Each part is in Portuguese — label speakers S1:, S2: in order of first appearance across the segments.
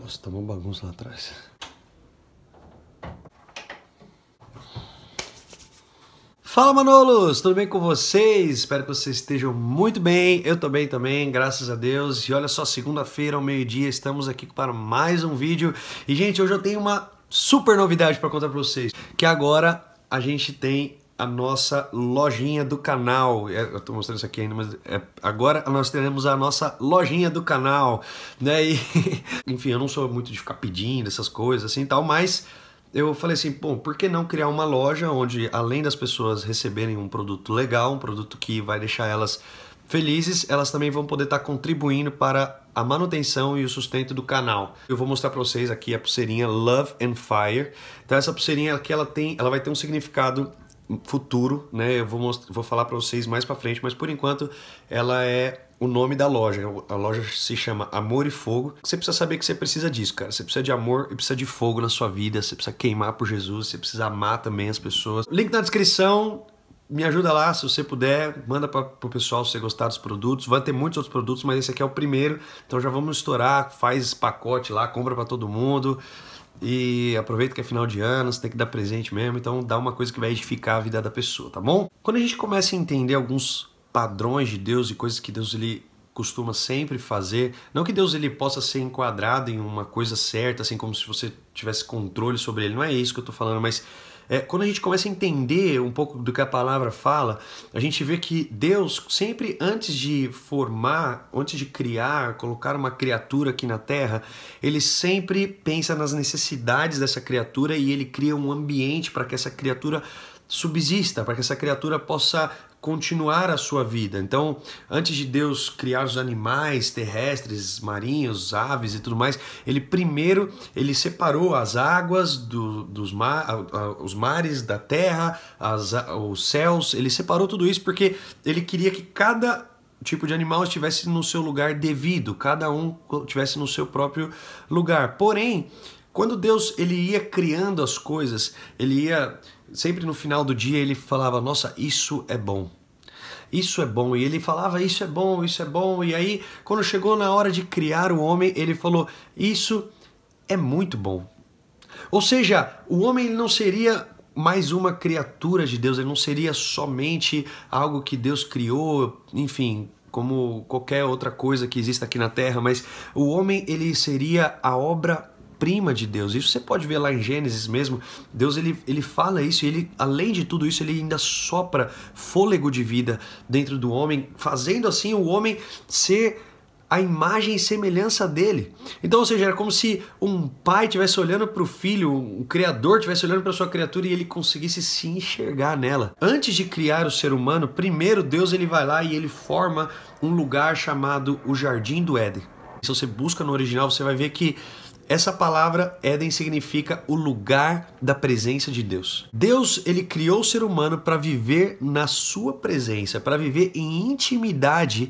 S1: Nossa, tá uma bagunça lá atrás. Fala, Manolos! Tudo bem com vocês? Espero que vocês estejam muito bem. Eu tô bem também, graças a Deus. E olha só, segunda-feira ao meio-dia estamos aqui para mais um vídeo. E, gente, hoje eu tenho uma super novidade para contar para vocês. Que agora a gente tem a nossa lojinha do canal. Eu tô mostrando isso aqui ainda, mas agora nós teremos a nossa lojinha do canal, né? E, enfim, eu não sou muito de ficar pedindo essas coisas assim e tal, mas eu falei assim, bom, por que não criar uma loja onde, além das pessoas receberem um produto legal, um produto que vai deixar elas felizes, elas também vão poder estar contribuindo para a manutenção e o sustento do canal. Eu vou mostrar para vocês aqui a pulseirinha Love and Fire. Então essa pulseirinha aqui, ela vai ter um significado futuro, né? Eu vou falar para vocês mais para frente, mas por enquanto ela é o nome da loja. A loja se chama Amor e Fogo. Você precisa saber que você precisa disso, cara. Você precisa de amor e precisa de fogo na sua vida. Você precisa queimar por Jesus. Você precisa amar também as pessoas. Link na descrição. Me ajuda lá, se você puder. Manda para o pessoal se você gostar dos produtos. Vai ter muitos outros produtos, mas esse aqui é o primeiro. Então já vamos estourar. Faz esse pacote lá, compra para todo mundo. E aproveita que é final de ano, você tem que dar presente mesmo, então dá uma coisa que vai edificar a vida da pessoa, tá bom? Quando a gente começa a entender alguns padrões de Deus e coisas que Deus ele costuma sempre fazer, não que Deus ele possa ser enquadrado em uma coisa certa, assim como se você tivesse controle sobre ele, não é isso que eu tô falando, mas quando a gente começa a entender um pouco do que a palavra fala, a gente vê que Deus sempre antes de formar, antes de criar, colocar uma criatura aqui na Terra, ele sempre pensa nas necessidades dessa criatura e ele cria um ambiente para que essa criatura subsista, para que essa criatura possa continuar a sua vida. Então, antes de Deus criar os animais terrestres, marinhos, aves e tudo mais, ele primeiro separou as águas os mares da terra, os céus, ele separou tudo isso porque ele queria que cada tipo de animal estivesse no seu lugar devido, cada um estivesse no seu próprio lugar. Porém, quando Deus ele ia criando as coisas, ele ia sempre no final do dia ele falava, nossa, isso é bom. Isso é bom. E ele falava, isso é bom, isso é bom. E aí, quando chegou na hora de criar o homem, ele falou, isso é muito bom. Ou seja, o homem ele não seria mais uma criatura de Deus, ele não seria somente algo que Deus criou, enfim, como qualquer outra coisa que exista aqui na Terra, mas o homem ele seria a obra prima de Deus. Isso você pode ver lá em Gênesis mesmo. Deus ele fala isso e ele, além de tudo isso, ele ainda sopra fôlego de vida dentro do homem, fazendo assim o homem ser a imagem e semelhança dele. Então, ou seja, era como se um pai estivesse olhando para o filho, um criador estivesse olhando para sua criatura e ele conseguisse se enxergar nela. Antes de criar o ser humano, primeiro Deus ele vai lá e ele forma um lugar chamado o Jardim do Éden. Se você busca no original, você vai ver que essa palavra Éden significa o lugar da presença de Deus. Deus ele criou o ser humano para viver na sua presença, para viver em intimidade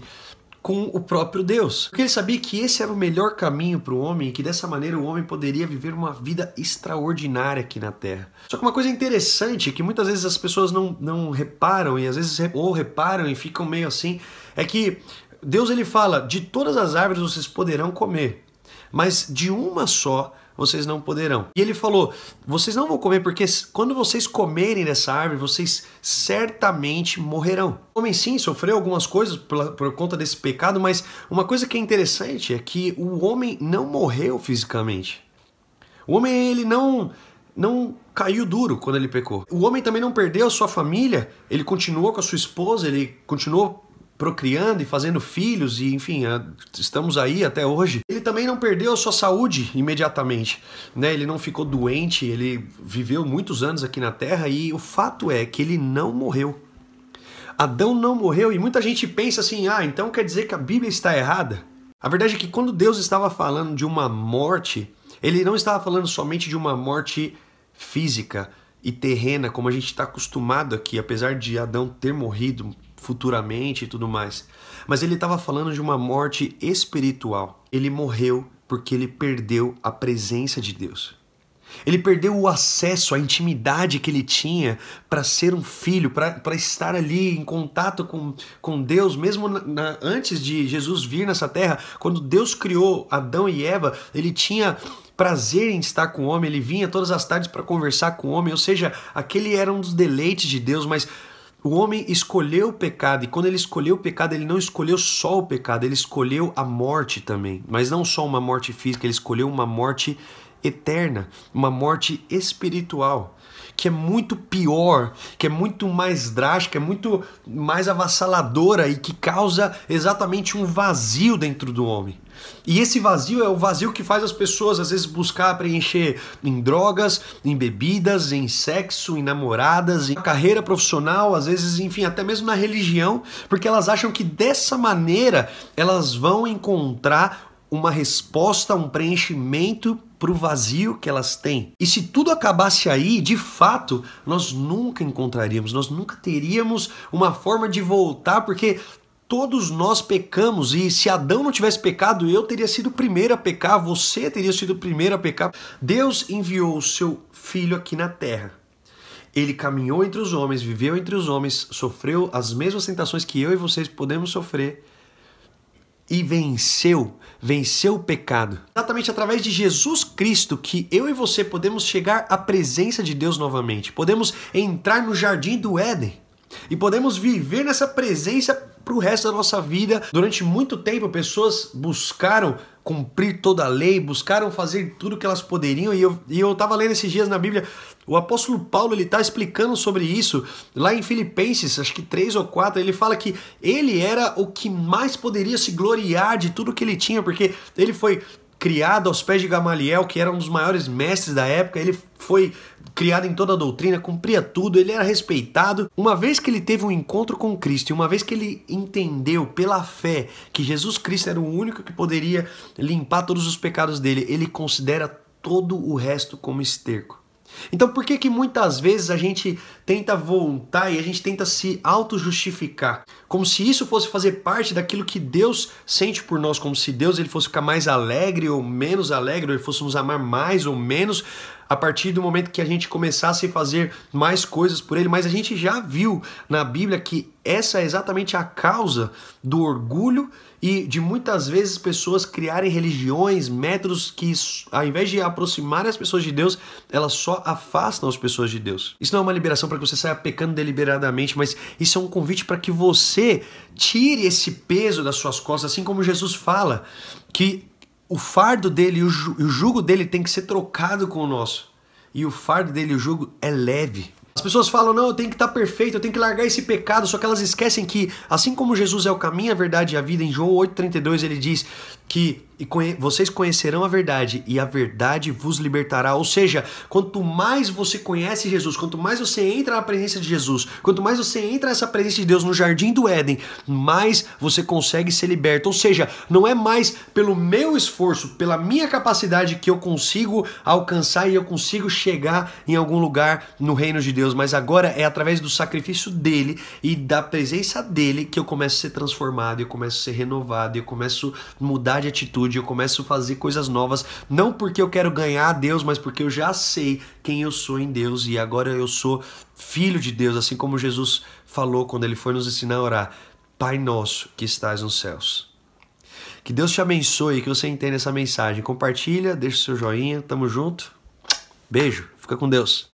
S1: com o próprio Deus. Porque ele sabia que esse era o melhor caminho para o homem e que dessa maneira o homem poderia viver uma vida extraordinária aqui na Terra. Só que uma coisa interessante que muitas vezes as pessoas não reparam e às vezes ou reparam e ficam meio assim, é que Deus ele fala, de todas as árvores vocês poderão comer, mas de uma só vocês não poderão. E ele falou, vocês não vão comer porque quando vocês comerem dessa árvore, vocês certamente morrerão. O homem sim sofreu algumas coisas por conta desse pecado, mas uma coisa que é interessante é que o homem não morreu fisicamente. O homem ele não caiu duro quando ele pecou. O homem também não perdeu a sua família, ele continuou com a sua esposa, ele continuou procriando e fazendo filhos e enfim, estamos aí até hoje. Ele também não perdeu a sua saúde imediatamente, né? Ele não ficou doente, ele viveu muitos anos aqui na Terra e o fato é que ele não morreu. Adão não morreu e muita gente pensa assim, então quer dizer que a Bíblia está errada? A verdade é que quando Deus estava falando de uma morte, ele não estava falando somente de uma morte física e terrena, como a gente está acostumado aqui, apesar de Adão ter morrido futuramente e tudo mais. Mas ele estava falando de uma morte espiritual. Ele morreu porque ele perdeu a presença de Deus. Ele perdeu o acesso, a intimidade que ele tinha para ser um filho, para estar ali em contato com Deus, mesmo antes de Jesus vir nessa terra. Quando Deus criou Adão e Eva, ele tinha prazer em estar com o homem, ele vinha todas as tardes para conversar com o homem, ou seja, aquele era um dos deleites de Deus, mas o homem escolheu o pecado, e quando ele escolheu o pecado, ele não escolheu só o pecado, ele escolheu a morte também, mas não só uma morte física, ele escolheu uma morte eterna, uma morte espiritual, que é muito pior, que é muito mais drástica, é muito mais avassaladora e que causa exatamente um vazio dentro do homem. E esse vazio é o vazio que faz as pessoas às vezes buscar preencher em drogas, em bebidas, em sexo, em namoradas, em carreira profissional, às vezes, enfim, até mesmo na religião, porque elas acham que dessa maneira elas vão encontrar uma resposta, um preenchimento para o vazio que elas têm. E se tudo acabasse aí, de fato, nós nunca encontraríamos, nós nunca teríamos uma forma de voltar, porque todos nós pecamos, e se Adão não tivesse pecado, eu teria sido o primeiro a pecar, você teria sido o primeiro a pecar. Deus enviou o seu Filho aqui na terra. Ele caminhou entre os homens, viveu entre os homens, sofreu as mesmas tentações que eu e vocês podemos sofrer, e venceu o pecado. Exatamente através de Jesus Cristo que eu e você podemos chegar à presença de Deus novamente. Podemos entrar no jardim do Éden e podemos viver nessa presença para o resto da nossa vida. Durante muito tempo, pessoas buscaram cumprir toda a lei, buscaram fazer tudo o que elas poderiam, e eu estava lendo esses dias na Bíblia, o apóstolo Paulo está explicando sobre isso, lá em Filipenses, acho que 3 ou 4, ele fala que ele era o que mais poderia se gloriar de tudo que ele tinha, porque ele foi criado aos pés de Gamaliel, que era um dos maiores mestres da época, ele foi criado em toda a doutrina, cumpria tudo, ele era respeitado. Uma vez que ele teve um encontro com Cristo, e uma vez que ele entendeu pela fé que Jesus Cristo era o único que poderia limpar todos os pecados dele, ele considera todo o resto como esterco. Então por que muitas vezes a gente tenta voltar e a gente tenta se auto-justificar? Como se isso fosse fazer parte daquilo que Deus sente por nós, como se Deus ele fosse ficar mais alegre ou menos alegre, ou ele fosse nos amar mais ou menos a partir do momento que a gente começasse a fazer mais coisas por ele. Mas a gente já viu na Bíblia que essa é exatamente a causa do orgulho e de muitas vezes pessoas criarem religiões, métodos que ao invés de aproximar as pessoas de Deus, elas só afastam as pessoas de Deus. Isso não é uma liberação para que você saia pecando deliberadamente, mas isso é um convite para que você tire esse peso das suas costas, assim como Jesus fala que o fardo dele e o jugo dele tem que ser trocado com o nosso. E o fardo dele e o jugo é leve. As pessoas falam, não, eu tenho que estar perfeito, eu tenho que largar esse pecado, só que elas esquecem que, assim como Jesus é o caminho, a verdade e a vida, em João 8,32 ele diz que vocês conhecerão a verdade e a verdade vos libertará. Ou seja, quanto mais você conhece Jesus, quanto mais você entra na presença de Jesus, quanto mais você entra nessa presença de Deus no jardim do Éden, mais você consegue ser liberto. Ou seja, não é mais pelo meu esforço, pela minha capacidade que eu consigo alcançar e eu consigo chegar em algum lugar no reino de Deus, mas agora é através do sacrifício dele e da presença dele que eu começo a ser transformado, eu começo a ser renovado, eu começo a mudar de atitude, eu começo a fazer coisas novas, não porque eu quero ganhar a Deus, mas porque eu já sei quem eu sou em Deus e agora eu sou filho de Deus, assim como Jesus falou quando ele foi nos ensinar a orar: Pai nosso que estás nos céus. Que Deus te abençoe, que você entenda essa mensagem. Compartilha, deixa o seu joinha, tamo junto. Beijo, fica com Deus.